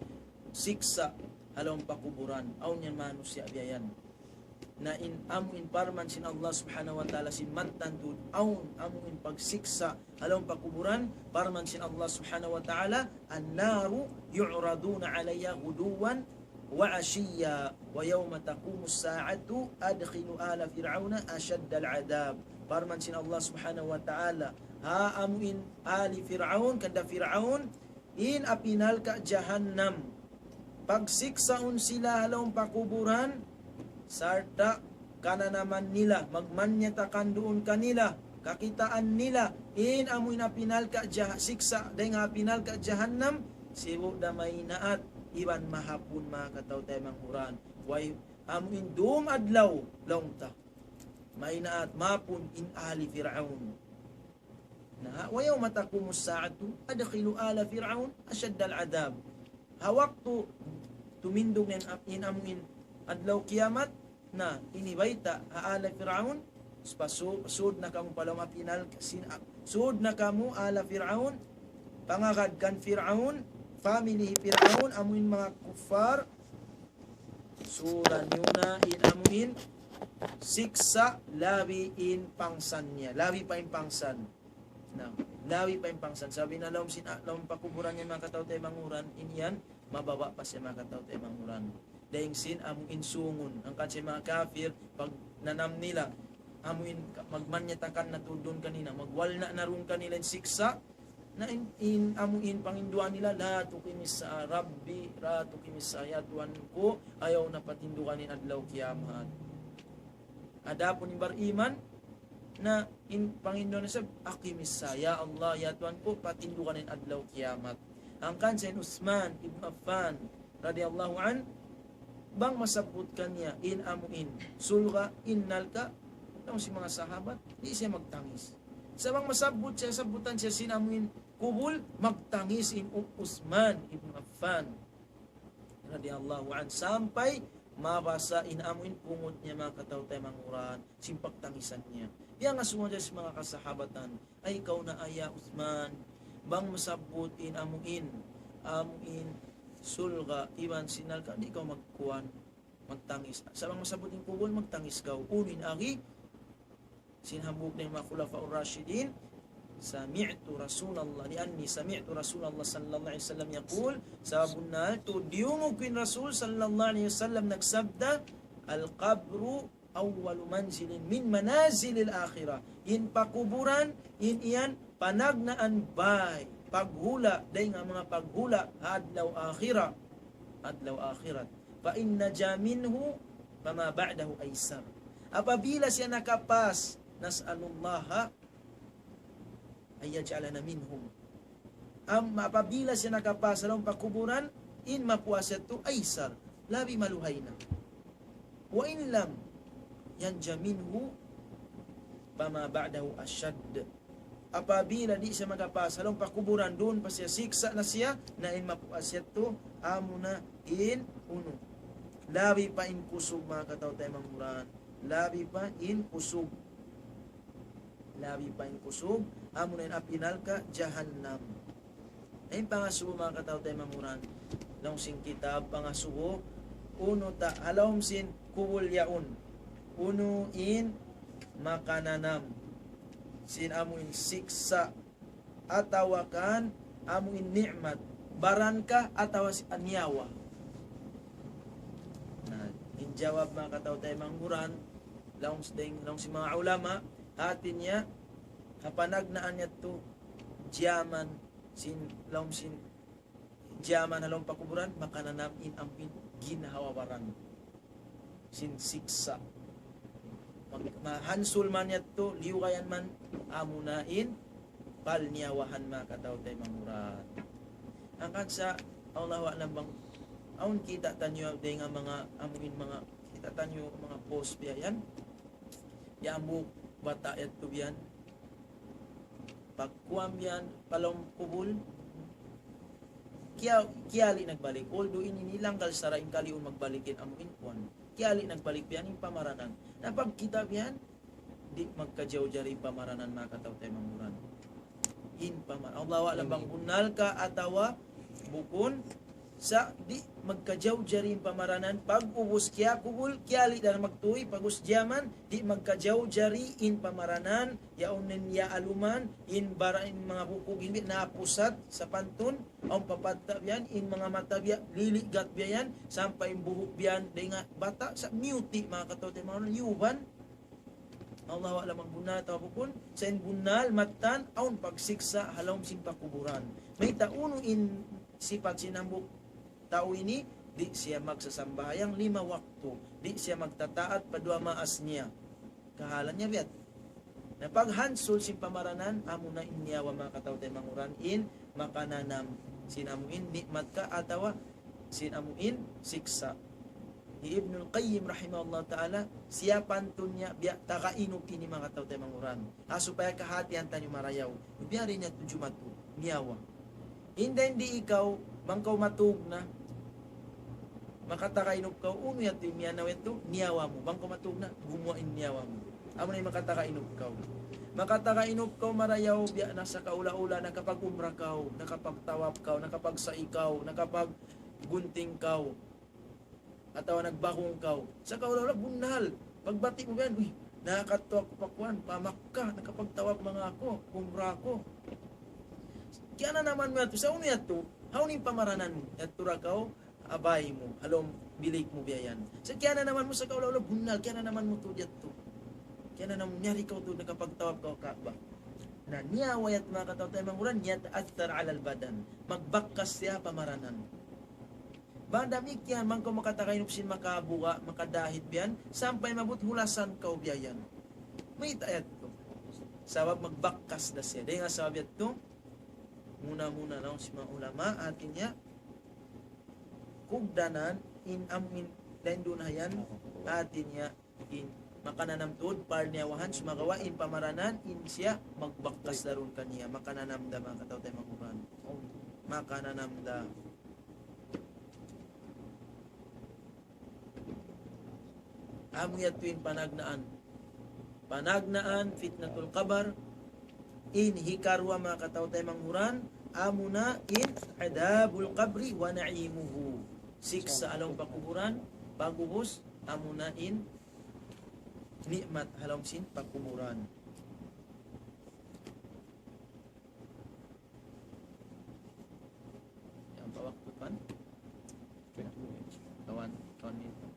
B: siksa halong pakuburan aun yan manusia biyayan na in amuin parman sin Allah subhanahu wa ta'ala sin mantantud aun amuin pagsiksa halong pakuburan parman sin Allah subhanahu wa ta'ala an-naru yu'raduna alayya guduwan wa ashiya wa yawma taqumu as-sa'atu adkhilu ala fir'auna ashadda al-'adab parman sin Allah subhanahu wa ta'ala ha amuin ali fir'aun kanda fir'aun in apinal ka jahannam pagsiksaon sila halong pakuburan sarta kana naman nila magmanyatakan doon kanila kakitaan nila in amuin apinal ka siksa dahil nga apinal ka jahannam sibo damay naat iban mahapon mga katao tayo manghuran way amuin doong adlaw longta may naat mapun in ali fir'aun na wayaw matakumus sa'atu adkhilu ala fir'aun ashadda al-adab hawaktu tumindog in amuin adlaw kiamat na inibayta ala fir'aun sud na kamu pala mapinal sud na kamu ala fir'aun pangagad kan fir'aun family fir'aun amuin mga kufar suran yuna in amuin siksa labi in pangsan niya labi pa in pangsan na labi pa in pangsan sabi na lawm pakuburan niya mga katao tayo manguran inyan mababa pa siya mga katao tayo manguran dahing sin amuin sungun ang kansi mga kafir pag nanam nila amuin magmanyatakan na tudon kanina magwal na naroon kanila in siksa na in amuin panginduan nila la tukimis sa rabbi ra tukimis sa yatuan ko ayaw na patindukanin adlaw kiamat adapon ni bariman na in panginduan sa akimis sa ya Allah yatuan ko patindukanin adlaw kiamat ang kansen Usman ibn Affan radiyallahu an bang masabot kanya in amuin sulga innal ka si mga sahabat di siya magtangis sabang masabot siya sabutan siya sinamuin kubul magtangis in Usman ibn Affan radiyallahu an sampai mabasa in amuin pungot niya mga katao tayo manguran simpagtangisan niya diya nga sumunod sa mga kasahabatan ay ikaw na aya Usman bang masabot in amuin sulga iwan sinal ka di ikaw magkuhan magtangis sabang masabot in kubul magtangis ka unin agi sinhabog na yung mga khulafa ur-rashidin sami'tu Rasulullah lianni sami'tu Rasulullah sallallahu alaihi wasallam yaqul sabun na to diumog kuin Rasul sallallahu alaihi wasallam nagsabda al-qabru awwalu manzilin min manazilil akhirah in pakuburan in iyan panagnaan bay paghula day nga mga paghula adlaw akhirah adlaw akhirat. Fa inna jaminhu fama ba'dahu aysar. Apabila siya nakapas, nas'alullaha ayyaj'alana minhum. Apabila siya nakapas sa pakuburan, in mapuasat to aysar, labi maluhay na. Wa in lam yanja minhu fama ba'dahu ashad. Apabila di siya magapasa sa pakuburan, doon pa siya siksa na siya, na in mapuasat to amuna in uno. Labi pa in kusog, mga kataw tayo manguran. Labi pa in kusog. Labi pa in kusog, amuna in apinal ka jahannam. Ayun pangasubo, mga kataw tayo manguran. Long sing kitab pangasubo, uno ta halawm sin kuwul yaun. Uno in makananam. Sin amuin siksa atawakan amuin ni'mat. Baran ka atawa si anyawa. Injawab, mga kataw tayo mangguran, long si mga ulama, atin niya, kapanagnaan niya to, jaman, long sin, jaman halong pakuburan, makananam in ampin, ginhawawaran, sin siksa. Mahansul man niya to, liukayan man, amunain, palniyawahan, mga kataw tayo mangguran. Angkat sa, Allah wa'alam bang, aun kita tanyo day nga mga amuin mga kita tanyo mga post biyan yamu bata et tubian pagkuam yan palom kubul kiali nagbalik, although inilanggal sara in kaliun magbalikin amuin kuan kiali nagbalik biyan in pamaranan na pagkita biyan di magkajaw jari pamaranan, mga kataw tayo manguran in pamaranan. Allah wa'alam bang bunal ka atawa bukun sa di magkajaw jarin pamaranan, pag ubos kya kubul kyali dan magtuy pagus jaman di magkajaw jari in pamaranan yaunin ya aluman in bara in mga bukog hindi napusat sa pantun ang papatta biyan in mga mata biya liligat biyan sampai buhok biyan dengan bata sa muti, mga katote mga yuban. Allah wa'ala magbuna tawapukun sa in bunal matan aun pagsiksa halawm sin pakuburan. May tauno in sipag sinambuk tao ini, di siya magsasambayang 5 waktu, di siya magtataat pa 2 maas niya. Kahalan niya biyat. Na paghansul si pamaranan, amo na inyawa, mga kataw tayo manguran in makananam. Sinamuin nikmat ka atawa sinamuin siksa. Ibnul Qayyim rahimahullah ta'ala, siya pantun niya biya takainog kini, mga kataw tayo manguran. Supaya kahatian tayo marayaw. Biyari niya tujumatu, niyawa. Hindi ikaw mangkaw matug na makatakainop ka uno yato yung miyanaw ito niyawa mo bangkaw matug na gumuain niyawa mo amo na yung makatakainop ka makatakainop ka marayaw biya nasa kaula-ula nakapag-umra ka nakapagtawap ka nakapagsai ka nakapaggunting ka atawa nagbakong ka sa kaula-ula bunal pagbati mo yan nakakatuwa ko pakuan pamakka nakapagtawap mga ako umra ko kaya na naman mo yato sa uno yato hauning pamaranan mo, at turakaw, abay mo, halom, bilik mo biyayan. So, kaya na naman mo sa kaulaula, bunal, kaya na naman mo to diyan to. Kaya na naman, nyari ka to, nakapagtawab ka o kakba. Na niyawayat mga kataw tayo manguran, niyat atar alal badan. Magbakas siya pamaranan. Bandamik yan, man ko makatakainop sin makabuka, makadahit biyan, sampay mabut hulasan ka o biyayan. May tayat to. Sabab magbakas na siya. Dahil nga sabab yat to, muna lang si mga ulama atin niya kugdanan in amin lain dunayan atin niya in makananam tuod par niyawahan sumagawa in pamaranan in siya magbaktas daron kaniya makananamda, mga kataw tayo makuban makananamda. Amo yatuin panagnaan fitnatul kabar in hikarwa, mga kataw tayo manghuran amuna in adabul qabri wa na'imuhu siksa along pakuburan pagubos amuna in nikmat halong sin pakuburan. Yang pawaktupan kawan nito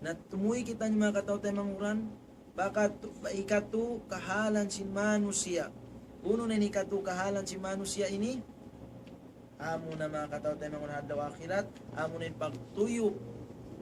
B: na tumuy kita ni mga kataw tayo manghuran baka ikatu kahalan sin manusia. Uno na ikatu kahalan sin manusia ini amo na mga kataw tayo mga hadlaw akhirat, amo na yung pagtuyo